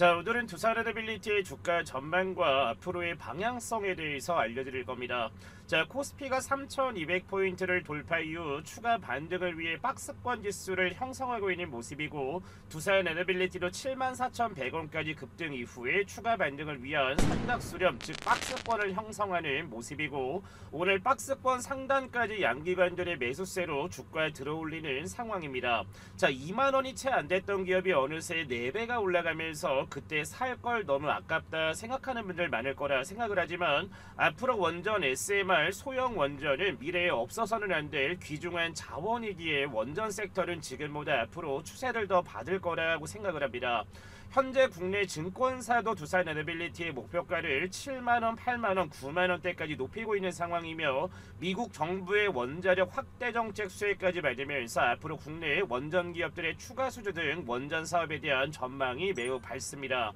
자, 오늘은 두산에너빌리티의 주가 전망과 앞으로의 방향성에 대해서 알려드릴 겁니다. 자, 코스피가 3200포인트를 돌파 이후 추가 반등을 위해 박스권 지수를 형성하고 있는 모습이고, 두산에너빌리티도 74,100원까지 급등 이후에 추가 반등을 위한 삼각수렴, 즉 박스권을 형성하는 모습이고, 오늘 박스권 상단까지 양기관들의 매수세로 주가 들어올리는 상황입니다. 자, 2만원이 채 안 됐던 기업이 어느새 4배가 올라가면서 그때 살 걸 너무 아깝다 생각하는 분들 많을 거라 생각을 하지만, 앞으로 원전 SMR 소형 원전은 미래에 없어서는 안 될 귀중한 자원이기에 원전 섹터는 지금보다 앞으로 추세를 더 받을 거라고 생각을 합니다. 현재 국내 증권사도 두산에너빌리티의 목표가를 7만원, 8만원, 9만원대까지 높이고 있는 상황이며, 미국 정부의 원자력 확대 정책 수혜까지 받으면서 앞으로 국내 원전 기업들의 추가 수주 등 원전 사업에 대한 전망이 매우 밝습니다.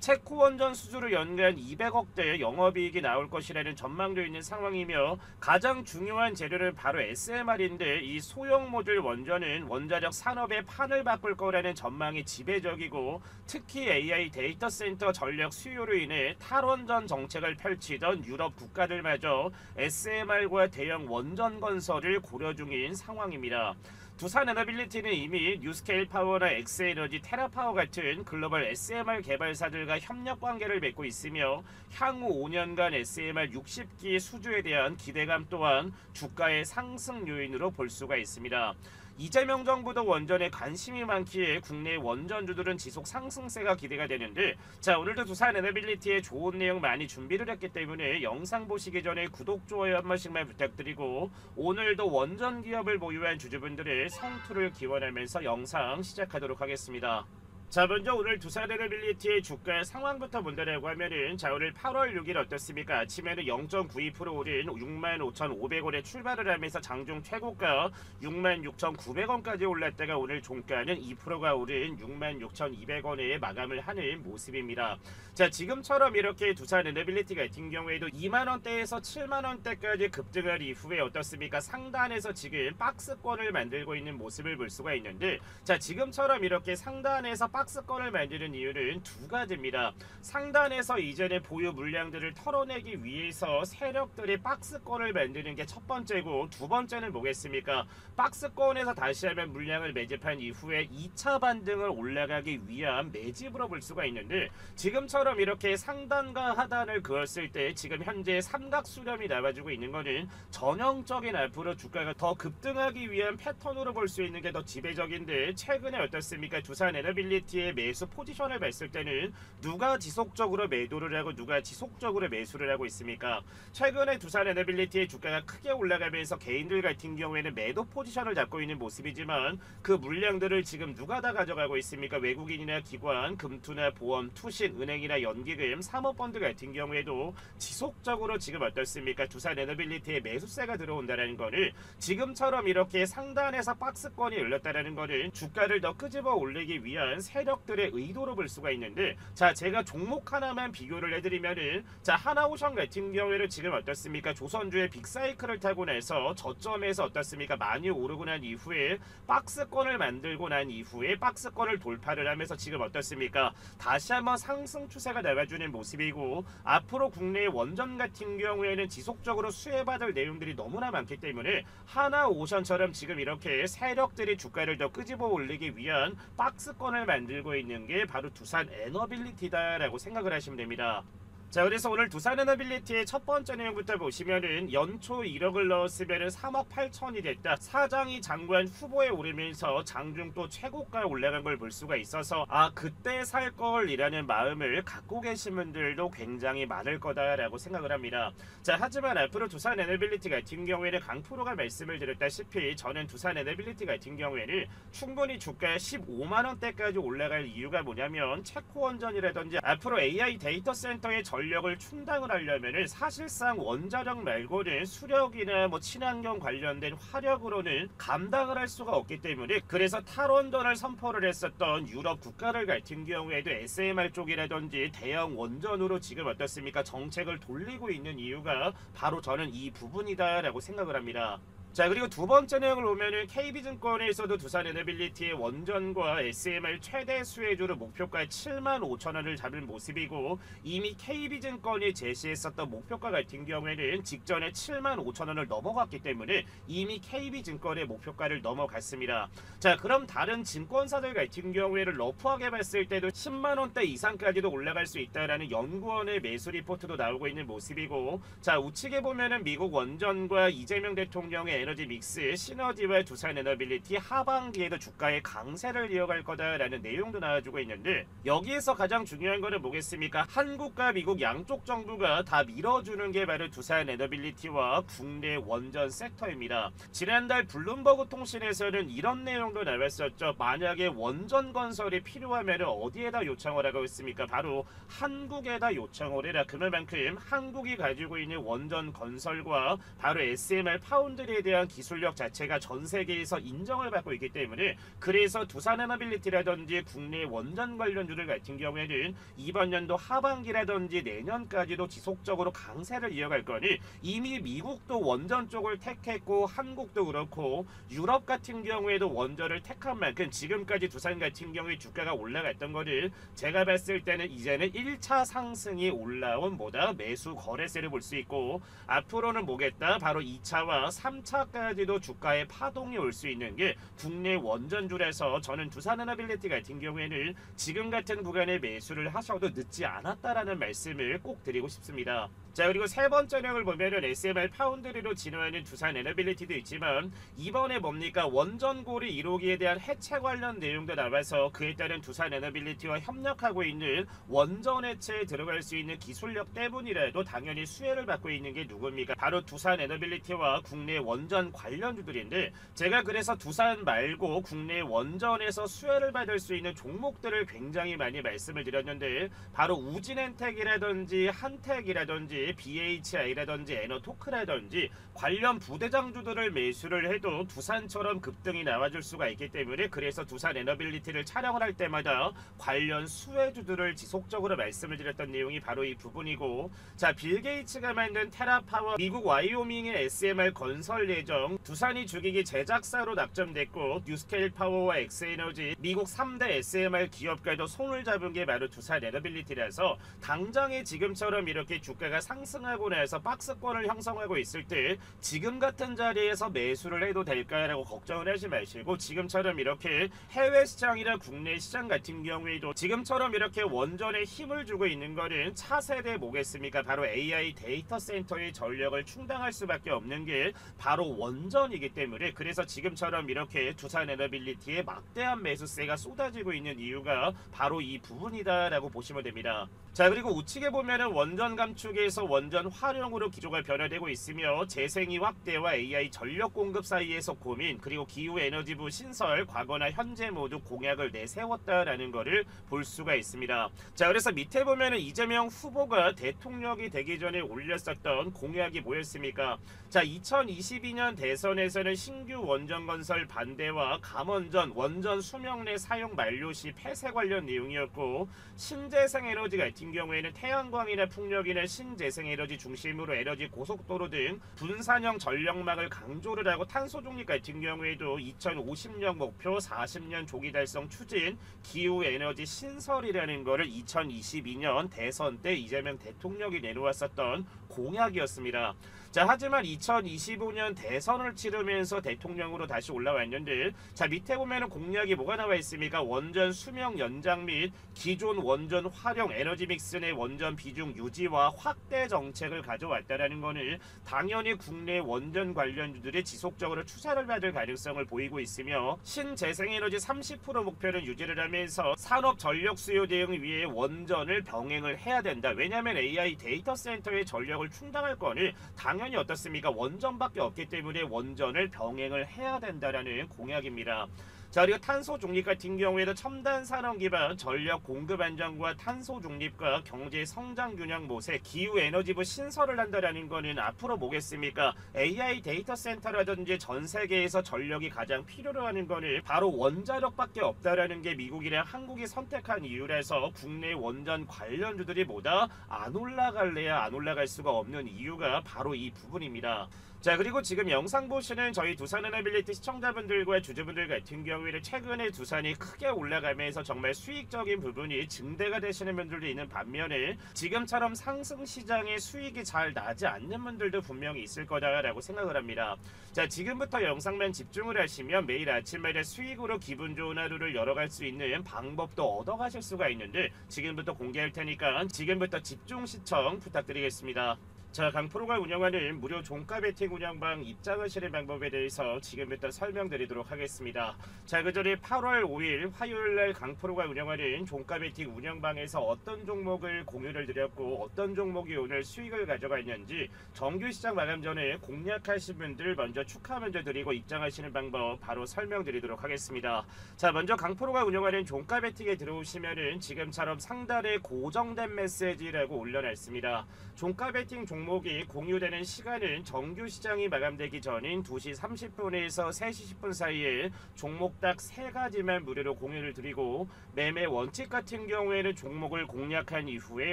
체코 원전 수주로 연간 200억대의 영업이익이 나올 것이라는 전망도 있는 상황이며, 가장 중요한 재료는 바로 SMR인데, 이 소형 모듈 원전은 원자력 산업의 판을 바꿀 거라는 전망이 지배적이고, 특히 AI 데이터 센터 전력 수요로 인해 탈원전 정책을 펼치던 유럽 국가들마저 SMR과 대형 원전 건설을 고려 중인 상황입니다. 두산에너빌리티는 이미 뉴스케일 파워나 엑스에너지, 테라파워 같은 글로벌 SMR 개발사들과 협력 관계를 맺고 있으며, 향후 5년간 SMR 60기 수주에 대한 기대감 또한 주가의 상승 요인으로 볼 수가 있습니다. 이재명 정부도 원전에 관심이 많기에 국내 원전주들은 지속 상승세가 기대가 되는데, 자, 오늘도 두산에너빌리티에 좋은 내용 많이 준비를 했기 때문에 영상 보시기 전에 구독, 좋아요 한 번씩만 부탁드리고, 오늘도 원전 기업을 보유한 주주분들의 성투를 기원하면서 영상 시작하도록 하겠습니다. 자, 먼저 오늘 두산에너빌리티의 주가 상황부터 본다라고 하면은, 자, 오늘 8월 6일 어떻습니까? 아침에는 0.92% 오른 65,500원에 출발을 하면서 장중 최고가 66,900원까지 올랐다가 오늘 종가는 2%가 오른 66,200원에 마감을 하는 모습입니다. 자, 지금처럼 이렇게 두산에너빌리티 같은 경우에도 2만원대에서 7만원대까지 급등한 이후에 어떻습니까? 상단에서 지금 박스권을 만들고 있는 모습을 볼 수가 있는데, 자, 지금처럼 이렇게 상단에서 박스권을 만드는 이유는 두 가지입니다. 상단에서 이전의 보유 물량들을 털어내기 위해서 세력들이 박스권을 만드는 게 첫 번째고, 두 번째는 뭐겠습니까? 박스권에서 다시 한번 물량을 매집한 이후에 2차 반등을 올라가기 위한 매집으로 볼 수가 있는데, 지금처럼 이렇게 상단과 하단을 그었을 때 지금 현재 삼각 수렴이 나와주고 있는 거는 전형적인 앞으로 주가가 더 급등하기 위한 패턴으로 볼 수 있는 게 더 지배적인데, 최근에 어떻습니까? 두산에너빌리티의 매수 포지션을 봤을 때는 누가 지속적으로 매도를 하고 누가 지속적으로 매수를 하고 있습니까? 최근에 두산에너빌리티의 주가가 크게 올라가면서 개인들 같은 경우에는 매도 포지션을 잡고 있는 모습이지만, 그 물량들을 지금 누가 다 가져가고 있습니까? 외국인이나 기관, 금투나 보험, 투신, 은행이나 연기금, 사모펀드 같은 경우에도 지속적으로 지금 어떻습니까? 두산에너빌리티의 매수세가 들어온다는 거는, 지금처럼 이렇게 상단에서 박스권이 열렸다는 거는 주가를 더 끄집어 올리기 위한 세력들의 의도로 볼 수가 있는데, 자, 제가 종목 하나만 비교를 해드리면은, 자, 하나오션 같은 경우에는 지금 어떻습니까? 조선주의 빅사이클을 타고 나서 저점에서 어떻습니까? 많이 오르고 난 이후에 박스권을 만들고 난 이후에 박스권을 돌파를 하면서 지금 어떻습니까? 다시 한번 상승 추세가 나와주는 모습이고, 앞으로 국내 원전 같은 경우에는 지속적으로 수혜받을 내용들이 너무나 많기 때문에 하나오션처럼 지금 이렇게 세력들이 주가를 더 끄집어 올리기 위한 박스권을 만들고 있는 게 바로 두산에너빌리티다라고 생각을 하시면 됩니다. 자, 그래서 오늘 두산에너빌리티의 첫 번째 내용부터 보시면은, 연초 1억을 넣었으면은 3억 8천이 됐다. 사장이 장관 후보에 오르면서 장중 또 최고가에 올라간 걸 볼 수가 있어서, 아, 그때 살 걸이라는 마음을 갖고 계신 분들도 굉장히 많을 거다라고 생각을 합니다. 자, 하지만 앞으로 두산에너빌리티 같은 경우에는 강프로가 말씀을 드렸다시피, 저는 두산에너빌리티 같은 경우에는 충분히 주가 15만원대까지 올라갈 이유가 뭐냐면, 체코 원전이라든지 앞으로 AI 데이터 센터의 전력을 충당을 하려면은 사실상 원자력 말고는 수력이나 뭐 친환경 관련된 화력으로는 감당을 할 수가 없기 때문에, 그래서 탈원전을 선포를 했었던 유럽 국가들 같은 경우에도 SMR 쪽이라든지 대형 원전으로 지금 어떻습니까? 정책을 돌리고 있는 이유가 바로 저는 이 부분이다라고 생각을 합니다. 자, 그리고 두 번째 내용을 보면은 KB증권에서도 두산 에너빌리티의 원전과 SMR 최대 수혜주로 목표가 7만 5천 원을 잡은 모습이고, 이미 KB증권이 제시했었던 목표가 같은 경우에는 직전에 7만 5천 원을 넘어갔기 때문에 이미 KB증권의 목표가를 넘어갔습니다. 자, 그럼 다른 증권사들 같은 경우에는 러프하게 봤을 때도 10만 원대 이상까지도 올라갈 수 있다라는 연구원의 매수 리포트도 나오고 있는 모습이고, 자, 우측에 보면은 미국 원전과 이재명 대통령의 에너지 믹스 시너지와 두산 에너빌리티 하반기에도 주가의 강세를 이어갈 거다라는 내용도 나와주고 있는데, 여기에서 가장 중요한 거는 뭐겠습니까? 한국과 미국 양쪽 정부가 다 밀어주는 게 바로 두산 에너빌리티와 국내 원전 섹터입니다. 지난달 블룸버그 통신에서는 이런 내용도 나왔었죠. 만약에 원전 건설이 필요하면 어디에다 요청을 하고 있습니까? 바로 한국에다 요청을 해라. 그만큼 한국이 가지고 있는 원전 건설과 바로 SMR 파운드리에 대한 기술력 자체가 전 세계에서 인정을 받고 있기 때문에, 그래서 두산에너빌리티라든지 국내 원전 관련주들 같은 경우에는 이번 연도 하반기라든지 내년까지도 지속적으로 강세를 이어갈 거니, 이미 미국도 원전 쪽을 택했고 한국도 그렇고 유럽 같은 경우에도 원전을 택한 만큼 지금까지 두산 같은 경우에 주가가 올라갔던 거를 제가 봤을 때는 이제는 1차 상승이 올라온 뭐다 매수 거래세를 볼 수 있고, 앞으로는 뭐겠다 바로 2차와 3차까지도 주가에 파동이 올 수 있는 게 국내 원전주라서, 저는 두산에너빌리티 같은 경우에는 지금 같은 구간에 매수를 하셔도 늦지 않았다라는 말씀을 꼭 드리고 싶습니다. 자, 그리고 세 번째 내용을 보면은 SMR 파운드리로 진화하는 두산 에너빌리티도 있지만, 이번에 뭡니까 원전고리 1호기에 대한 해체 관련 내용도 나와서 그에 따른 두산 에너빌리티와 협력하고 있는 원전 해체에 들어갈 수 있는 기술력 때문이라도 당연히 수혜를 받고 있는 게 누굽니까? 바로 두산 에너빌리티와 국내 원전 관련주들인데, 제가 그래서 두산 말고 국내 원전에서 수혜를 받을 수 있는 종목들을 굉장히 많이 말씀을 드렸는데, 바로 우진엔텍이라든지 한텍이라든지 BHI라든지 에너토크라든지 관련 부대장주들을 매수를 해도 두산처럼 급등이 나와줄 수가 있기 때문에, 그래서 두산 에너빌리티를 촬영을 할 때마다 관련 수혜주들을 지속적으로 말씀을 드렸던 내용이 바로 이 부분이고, 자, 빌 게이츠가 만든 테라파워 미국 와이오밍의 SMR 건설 예정, 두산이 주기기 제작사로 낙점됐고, 뉴스케일 파워와 엑스에너지 미국 3대 SMR 기업과도 손을 잡은 게 바로 두산 에너빌리티라서, 당장에 지금처럼 이렇게 주가가 상승하고 나서 박스권을 형성하고 있을 때 지금 같은 자리에서 매수를 해도 될까라고 걱정을 하지 마시고, 지금처럼 이렇게 해외 시장이나 국내 시장 같은 경우에도 지금처럼 이렇게 원전에 힘을 주고 있는 거는 차세대 뭐겠습니까? 바로 AI 데이터 센터의 전력을 충당할 수밖에 없는 게 바로 원전이기 때문에, 그래서 지금처럼 이렇게 두산 에너빌리티에 막대한 매수세가 쏟아지고 있는 이유가 바로 이 부분이다라고 보시면 됩니다. 자, 그리고 우측에 보면은 원전 감축에서 원전 활용으로 기조가 변화되고 있으며, 재생이 확대와 AI 전력 공급 사이에서 고민, 그리고 기후에너지부 신설 과거나 현재 모두 공약을 내세웠다라는 것을 볼 수가 있습니다. 자, 그래서 밑에 보면은 이재명 후보가 대통령이 되기 전에 올렸었던 공약이 뭐였습니까? 자, 2022년 대선에서는 신규 원전 건설 반대와 감원전 원전 수명 내 사용 만료 시 폐쇄 관련 내용이었고, 신재생에너지 같은 경우에는 태양광이나 풍력이나 신재생에너지 중심으로 에너지 고속도로 등 분산형 전력망을 강조를 하고, 탄소 중립 같은 경우에도 2050년 목표 40년 조기 달성 추진, 기후에너지 신설이라는 거를 2022년 대선 때 이재명 대통령이 내놓았었던 공약이었습니다. 자, 하지만 2025년 대선을 치르면서 대통령으로 다시 올라왔는데, 자, 밑에 보면은 공약이 뭐가 나와 있습니까? 원전 수명 연장 및 기존 원전 활용, 에너지 믹스 내 원전 비중 유지와 확대 정책을 가져왔다라는 거는 당연히 국내 원전 관련주들이 지속적으로 투자를 받을 가능성을 보이고 있으며, 신재생에너지 30% 목표는 유지를 하면서 산업 전력 수요 대응 위해 원전을 병행을 해야 된다. 왜냐하면 AI 데이터 센터의 전력을 충당할 거는 당연히 어떻습니까? 원전밖에 없기 때문에 원전을 병행을 해야 된다라는 공약입니다. 자, 그리고 탄소 중립 같은 경우에도 첨단 산업 기반 전력 공급 안정과 탄소 중립과 경제 성장 균형 모색, 기후 에너지부 신설을 한다라는 거는 앞으로 뭐겠습니까? AI 데이터 센터라든지 전 세계에서 전력이 가장 필요로 하는 거는 바로 원자력밖에 없다라는 게 미국이랑 한국이 선택한 이유라서, 국내 원전 관련주들이 뭐다 안 올라갈래야 안 올라갈 수가 없는 이유가 바로 이 부분입니다. 자, 그리고 지금 영상 보시는 저희 두산에너빌리티 시청자분들과 주주분들 같은 경우에는 최근에 두산이 크게 올라가면서 정말 수익적인 부분이 증대가 되시는 분들도 있는 반면에 지금처럼 상승 시장에 수익이 잘 나지 않는 분들도 분명히 있을 거다라고 생각을 합니다. 자, 지금부터 영상만 집중을 하시면 매일 아침마다 수익으로 기분 좋은 하루를 열어갈 수 있는 방법도 얻어가실 수가 있는데 지금부터 공개할 테니까 지금부터 집중 시청 부탁드리겠습니다. 자, 강프로가 운영하는 무료 종가 베팅 운영방 입장하시는 방법에 대해서 지금부터 설명드리도록 하겠습니다. 자, 그 전에 8월 5일 화요일날 강프로가 운영하는 종가 베팅 운영방에서 어떤 종목을 공유를 드렸고 어떤 종목이 오늘 수익을 가져갔는지 정규시장 마감 전에 공략하신 분들 먼저 축하 먼저 드리고 입장하시는 방법 바로 설명드리도록 하겠습니다. 자, 먼저 강프로가 운영하는 종가 베팅에 들어오시면은 지금처럼 상단에 고정된 메시지라고 올려놨습니다. 종가 베팅 종목이 공유되는 시간은 정규 시장이 마감되기 전인 2시 30분에서 3시 10분 사이에 종목당 3가지만 무료로 공유를 드리고 매매 원칙 같은 경우에는 종목을 공략한 이후에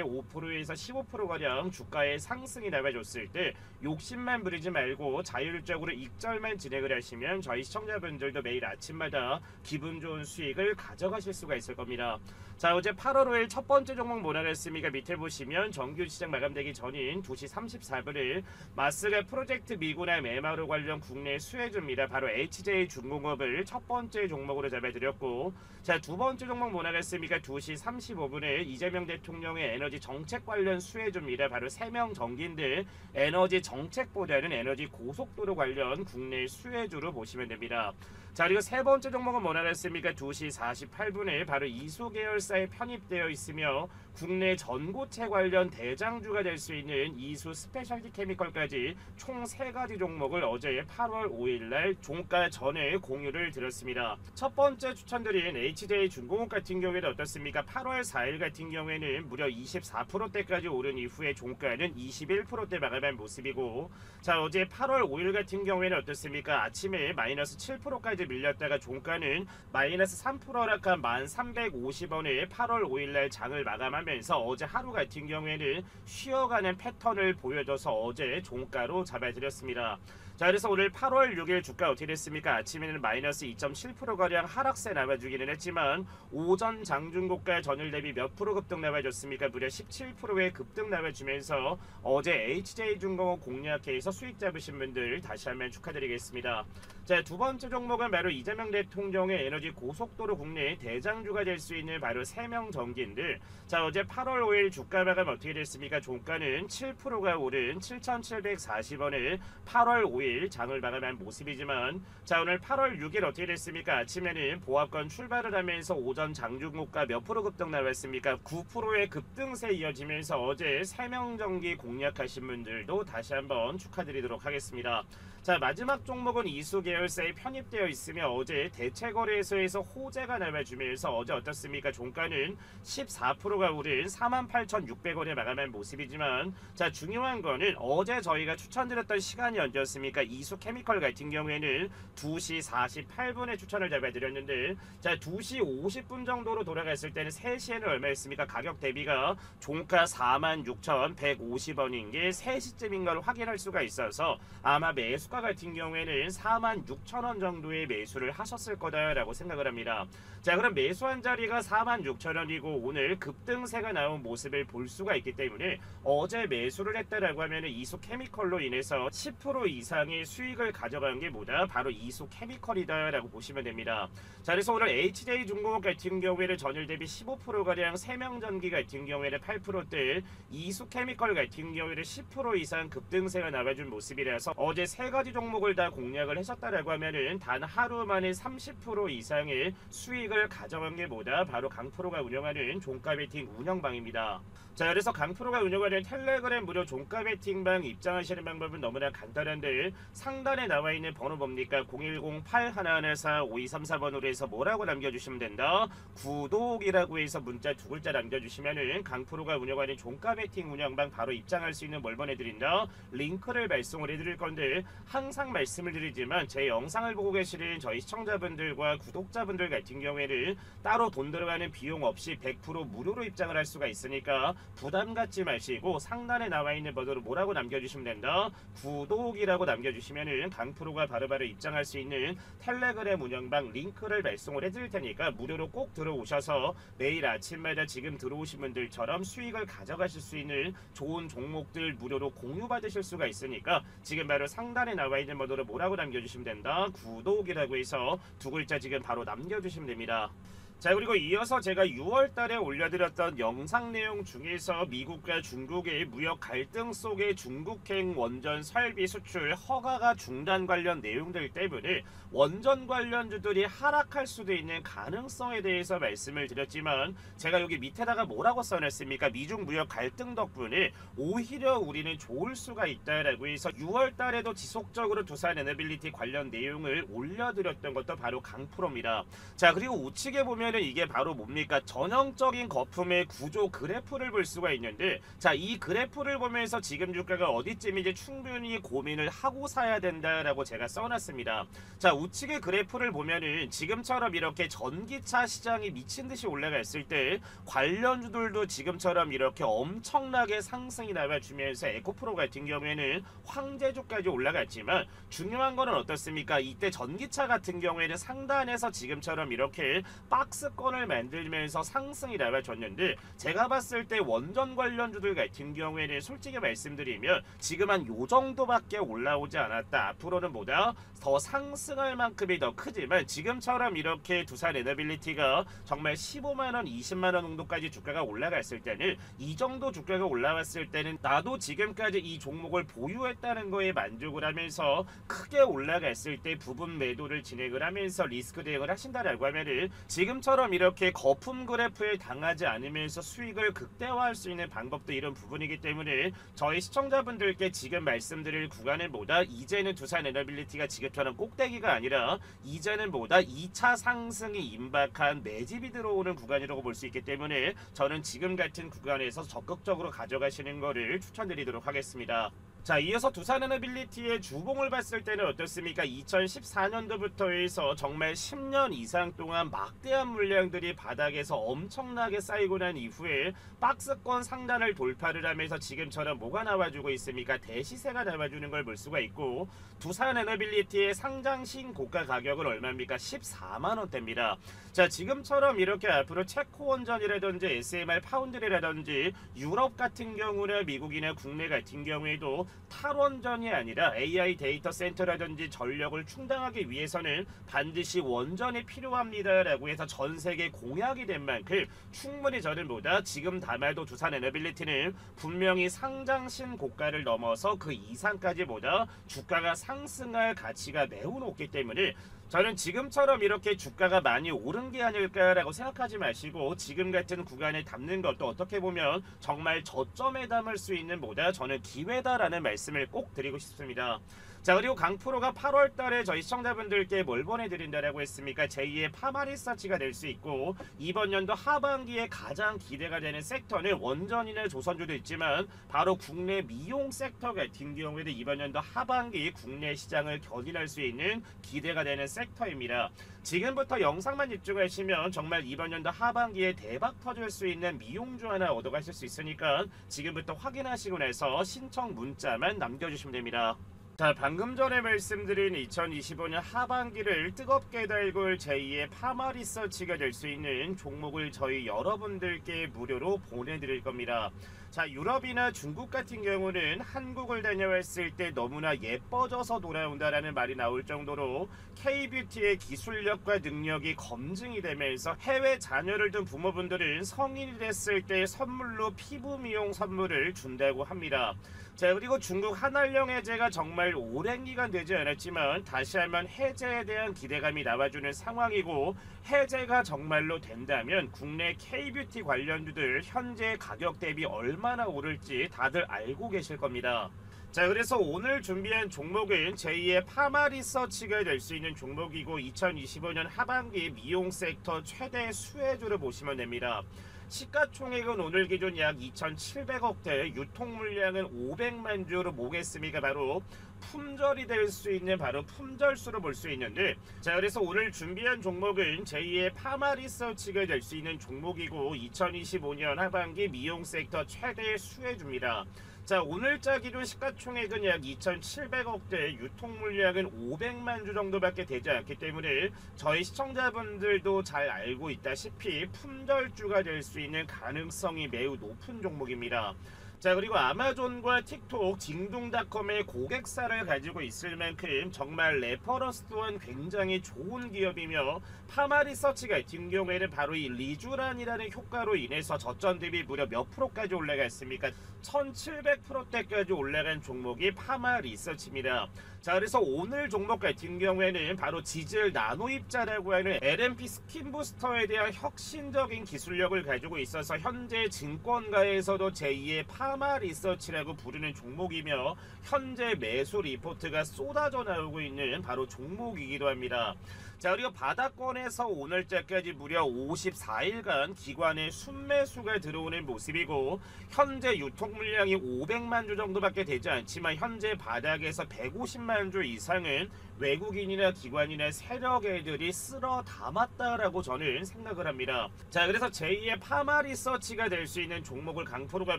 5%에서 15%가량 주가의 상승이 나와줬을 때 욕심만 부리지 말고 자율적으로 익절만 진행을 하시면 저희 시청자분들도 매일 아침마다 기분 좋은 수익을 가져가실 수가 있을 겁니다. 자, 어제 8월 5일 첫 번째 종목 뭐라 그랬습니까? 밑에 보시면 정규 시장 마감되기 전인 2시 34분을 마스가 프로젝트 미군의 메마로 관련 국내 수혜주입니다. 바로 HJ중공업을 첫 번째 종목으로 잡아드렸고, 자, 두 번째 종목 뭐라 그랬습니까? 2시 35분에 이재명 대통령의 에너지 정책 관련 수혜주입니다. 바로 세명전기인데 에너지 정책보다는 에너지 고속도로 관련 국내 수혜주로 보시면 됩니다. 자, 그리고 세 번째 종목은 뭐라 그랬습니까? 2시 48분에 바로 이수 계열사에 편입되어 있으며 국내 전고체 관련 대장주가 될 수 있는 이수 스페셜티 케미컬까지 총 3가지 종목을 어제 8월 5일날 종가 전에 공유를 드렸습니다. 첫 번째 추천드린 HJ중공업 같은 경우에는 어떻습니까? 8월 4일 같은 경우에는 무려 24%대까지 오른 이후에 종가는 21%대 마감한 모습이고, 자, 어제 8월 5일 같은 경우에는 어떻습니까? 아침에 마이너스 7%까지 밀렸다가 종가는 마이너스 3% 하락한 1350원에 8월 5일날 장을 마감하면서 어제 하루 같은 경우에는 쉬어가는 패턴을 보여줘서 어제 종가로 잡아드렸습니다. 자, 그래서 오늘 8월 6일 주가 어떻게 됐습니까? 아침에는 마이너스 2.7%가량 하락세 나와주기는 했지만 오전 장중고가 전일 대비 몇 프로 급등 나와줬습니까? 무려 17%의 급등 나와주면서 어제 HJ중공업 공략해서 수익 잡으신 분들 다시 한번 축하드리겠습니다. 자, 두 번째 종목은 바로 이재명 대통령의 에너지 고속도로 국내 대장주가 될 수 있는 바로 세명전기인데, 자, 어제 8월 5일 주가 마감 어떻게 됐습니까? 종가는 7%가 오른 7,740원을 8월 5일 장을 마감한 모습이지만, 자, 오늘 8월 6일 어떻게 됐습니까? 아침에는 보합권 출발을 하면서 오전 장중고가 몇 프로 급등 나왔습니까? 9%의 급등세 이어지면서 어제 세명전기 공략하신 분들도 다시 한번 축하드리도록 하겠습니다. 자, 마지막 종목은 이수 계열사에 편입되어 있으며 어제 대체거래소에서 호재가 나와주면서 어제 어떻습니까? 종가는 14%가 오른 48,600원에 마감한 모습이지만, 자, 중요한 거는 어제 저희가 추천드렸던 시간이 언제였습니까? 이수 케미컬 같은 경우에는 2시 48분에 추천을 잡아드렸는데, 자, 2시 50분 정도로 돌아갔을 때는 3시에는 얼마였습니까? 가격 대비가 종가 46,150원인 게 3시쯤인 걸 확인할 수가 있어서 아마 매수가 같은 경우에는 46,000원 정도의 매수를 하셨을 거다라고 생각을 합니다. 자, 그럼 매수한 자리가 46,000원이고 오늘 급등세가 나온 모습을 볼 수가 있기 때문에 어제 매수를 했다라고 하면 이수 케미컬로 인해서 10% 이상의 수익을 가져간 게 뭐다? 바로 이수 케미컬이다라고 보시면 됩니다. 자, 그래서 오늘 HJ중공업 같은 경우에는 전일 대비 15%가량 세명전기 같은 경우에는 8%대, 이수 케미컬 같은 경우에는 10% 이상 급등세가 나와준 모습이라서 어제 3가지 종목을 다 공략을 하셨다라고 하면은 단 하루 만에 30% 이상의 수익을 가져간 게 뭐다? 바로 강프로가 운영하는 종가 베팅 운영방입니다. 자, 그래서 강프로가 운영하는 텔레그램 무료 종가 베팅방 입장하시는 방법은 너무나 간단한데 상단에 나와 있는 번호 뭡니까? 010-8114-5234번으로 해서 뭐라고 남겨주시면 된다? 구독이라고 해서 문자 2글자 남겨주시면은 강프로가 운영하는 종가 베팅 운영방 바로 입장할 수 있는 뭘 보내드린다? 링크를 발송을 해드릴 건데, 항상 말씀을 드리지만 제 영상을 보고 계시는 저희 시청자분들과 구독자분들 같은 경우에는 따로 돈 들어가는 비용 없이 100% 무료로 입장을 입장을 할 수가 있으니까 부담 갖지 마시고 상단에 나와 있는 번호로 뭐라고 남겨주시면 된다. 구독이라고 남겨주시면은 강프로가 바로바로 입장할 수 있는 텔레그램 운영방 링크를 발송을 해드릴 테니까 무료로 꼭 들어오셔서 매일 아침마다 지금 들어오신 분들처럼 수익을 가져가실 수 있는 좋은 종목들 무료로 공유받으실 수가 있으니까 지금 바로 상단에 나와 있는 번호로 뭐라고 남겨주시면 된다. 구독이라고 해서 두 글자 지금 바로 남겨주시면 됩니다. 자, 그리고 이어서 제가 6월달에 올려드렸던 영상 내용 중에서 미국과 중국의 무역 갈등 속에 중국행 원전 설비 수출 허가가 중단 관련 내용들 때문에 원전 관련주들이 하락할 수도 있는 가능성에 대해서 말씀을 드렸지만 제가 여기 밑에다가 뭐라고 써놨습니까? 미중 무역 갈등 덕분에 오히려 우리는 좋을 수가 있다라고 해서 6월달에도 지속적으로 두산 에너빌리티 관련 내용을 올려드렸던 것도 바로 강프로입니다. 자, 그리고 우측에 보면 이게 바로 뭡니까? 전형적인 거품의 구조 그래프를 볼 수가 있는데 자, 이 그래프를 보면서 지금 주가가 어디쯤인지 충분히 고민을 하고 사야 된다라고 제가 써놨습니다. 자, 우측의 그래프를 보면은 지금처럼 이렇게 전기차 시장이 미친듯이 올라갔을 때 관련주들도 지금처럼 이렇게 엄청나게 상승이 나와주면서 에코프로 같은 경우에는 황제주까지 올라갔지만 중요한 거는 어떻습니까? 이때 전기차 같은 경우에는 상단에서 지금처럼 이렇게 박스권을 만들면서 상승이 나와줬는데 제가 봤을 때 원전 관련주들 같은 경우에는 솔직히 말씀드리면 지금 한 요 정도밖에 올라오지 않았다. 앞으로는 보다 더 상승할 만큼이 더 크지만 지금처럼 이렇게 두산 에너빌리티가 정말 15만원 20만원 정도까지 주가가 올라갔을 때는 이 정도 주가가 올라왔을 때는 나도 지금까지 이 종목을 보유했다는 거에 만족을 하면서 크게 올라갔을 때 부분 매도를 진행을 하면서 리스크 대응을 하신다라고 하면은 지금처럼 이렇게 거품 그래프에 당하지 않으면서 수익을 극대화할 수 있는 방법도 이런 부분이기 때문에 저희 시청자분들께 지금 말씀드릴 구간은 뭐다? 이제는 두산 에너빌리티가 지금처럼 꼭대기가 아니라 이제는 뭐다? 2차 상승이 임박한 매집이 들어오는 구간이라고 볼 수 있기 때문에 저는 지금 같은 구간에서 적극적으로 가져가시는 거를 추천드리도록 하겠습니다. 자, 이어서 두산 에너빌리티의 주봉을 봤을 때는 어떻습니까? 2014년도부터 해서 정말 10년 이상 동안 막대한 물량들이 바닥에서 엄청나게 쌓이고 난 이후에 박스권 상단을 돌파를 하면서 지금처럼 뭐가 나와주고 있습니까? 대시세가 나와주는 걸 볼 수가 있고 두산 에너빌리티의 상장 신고가 가격은 얼마입니까? 14만원대입니다. 자, 지금처럼 이렇게 앞으로 체코 원전이라든지 SMR 파운드리라든지 유럽 같은 경우나 미국이나 국내 같은 경우에도 탈원전이 아니라 AI 데이터 센터라든지 전력을 충당하기 위해서는 반드시 원전이 필요합니다 라고 해서 전세계 공약이 된 만큼 충분히 저는 보다 지금 담아도 두산 에너빌리티는 분명히 상장 신고가를 넘어서 그 이상까지 보다 주가가 상승할 가치가 매우 높기 때문에 저는 지금처럼 이렇게 주가가 많이 오른 게 아닐까라고 생각하지 마시고 지금 같은 구간에 담는 것도 어떻게 보면 정말 저점에 담을 수 있는 보다 저는 기회다라는 말씀을 꼭 드리고 싶습니다. 자, 그리고 강프로가 8월달에 저희 시청자분들께 뭘 보내드린다라고 했습니까? 제2의 파마 리서치가 될 수 있고 이번 연도 하반기에 가장 기대가 되는 섹터는 원전이나 조선주도 있지만 바로 국내 미용 섹터 같은 경우에도 이번 연도 하반기 국내 시장을 견인할 수 있는 기대가 되는 섹터입니다. 지금부터 영상만 집중하시면 정말 이번 연도 하반기에 대박 터질 수 있는 미용주 하나 얻어가실 수 있으니까 지금부터 확인하시고 나서 신청 문자만 남겨주시면 됩니다. 자, 방금 전에 말씀드린 2025년 하반기를 뜨겁게 달굴 제2의 파마 리서치가 될 수 있는 종목을 저희 여러분들께 무료로 보내드릴 겁니다. 자, 유럽이나 중국 같은 경우는 한국을 다녀왔을 때 너무나 예뻐져서 돌아온다라는 말이 나올 정도로 K뷰티의 기술력과 능력이 검증이 되면서 해외 자녀를 둔 부모분들은 성인이 됐을 때 선물로 피부 미용 선물을 준다고 합니다. 자, 그리고 중국 한알령 해제가 정말 오랜 기간 되지 않았지만 다시 한번 해제에 대한 기대감이 나와주는 상황이고 해제가 정말로 된다면 국내 K뷰티 관련주들 현재 가격 대비 얼마나 오를지 다들 알고 계실 겁니다. 자, 그래서 오늘 준비한 종목은 제2의 파마 리서치가 될 수 있는 종목이고 2025년 하반기 미용 섹터 최대 수혜주를 보시면 됩니다. 시가총액은 오늘 기준 약 2,700억대, 유통 물량은 500만 주로 보겠습니까? 바로 품절이 될 수 있는 바로 품절수로 볼 수 있는데, 자, 그래서 오늘 준비한 종목은 제2의 파마 리서치가 될 수 있는 종목이고 2025년 하반기 미용 섹터 최대 수혜주입니다. 자, 오늘자 기준 시가총액은 약 2,700억대, 유통 물량은 500만 주 정도밖에 되지 않기 때문에 저희 시청자분들도 잘 알고 있다시피 품절주가 될 수 있는 가능성이 매우 높은 종목입니다. 자, 그리고 아마존과 틱톡, 징둥닷컴의 고객사를 가지고 있을 만큼 정말 레퍼런스 또한 굉장히 좋은 기업이며, 파마 리서치가 같은 경우에는 바로 이 리쥬란이라는 효과로 인해서 저점 대비 무려 몇 프로까지 올라갔습니까? 1700%대까지 올라간 종목이 파마 리서치입니다. 자, 그래서 오늘 종목 같은 경우에는 바로 지질 나노 입자라고 하는 LNP 스킨 부스터에 대한 혁신적인 기술력을 가지고 있어서 현재 증권가에서도 제2의 파마 리서치라고 부르는 종목이며, 현재 매수 리포트가 쏟아져 나오고 있는 바로 종목이기도 합니다. 자, 그리고 바닥권에서 오늘자까지 무려 54일간 기관의 순매수가 들어오는 모습이고, 현재 유통 물량이 500만 주 정도밖에 되지 않지만 현재 바닥에서 150만 주 이상은 외국인이나 기관이나 세력 애들이 쓸어 담았다라고 저는 생각을 합니다. 자, 그래서 제2의 파마 리서치가 될 수 있는 종목을 강프로가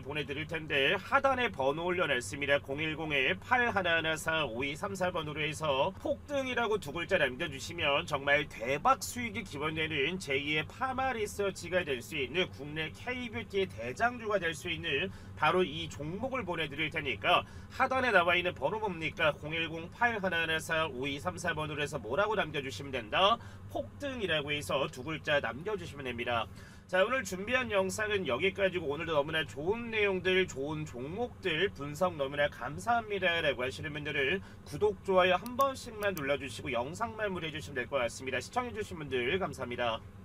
보내드릴 텐데, 하단에 번호 올려놨습니다. 010-8114-5234번으로 해서 폭등이라고 두 글자 남겨주시면 정말 대박 수익이 기원되는 제2의 파마 리서치가 될 수 있는 국내 K뷰티의 대장주가 될 수 있는 바로 이 종목을 보내드릴 테니까, 하단에 나와 있는 번호 뭡니까? 010-8114-5234번으로 해서 뭐라고 남겨주시면 된다? 폭등이라고 해서 두 글자 남겨주시면 됩니다. 자, 오늘 준비한 영상은 여기까지고, 오늘도 너무나 좋은 내용들, 좋은 종목들 분석 너무나 감사합니다 라고 하시는 분들은 구독, 좋아요 한 번씩만 눌러주시고 영상 마무리해 주시면 될 것 같습니다. 시청해 주신 분들 감사합니다.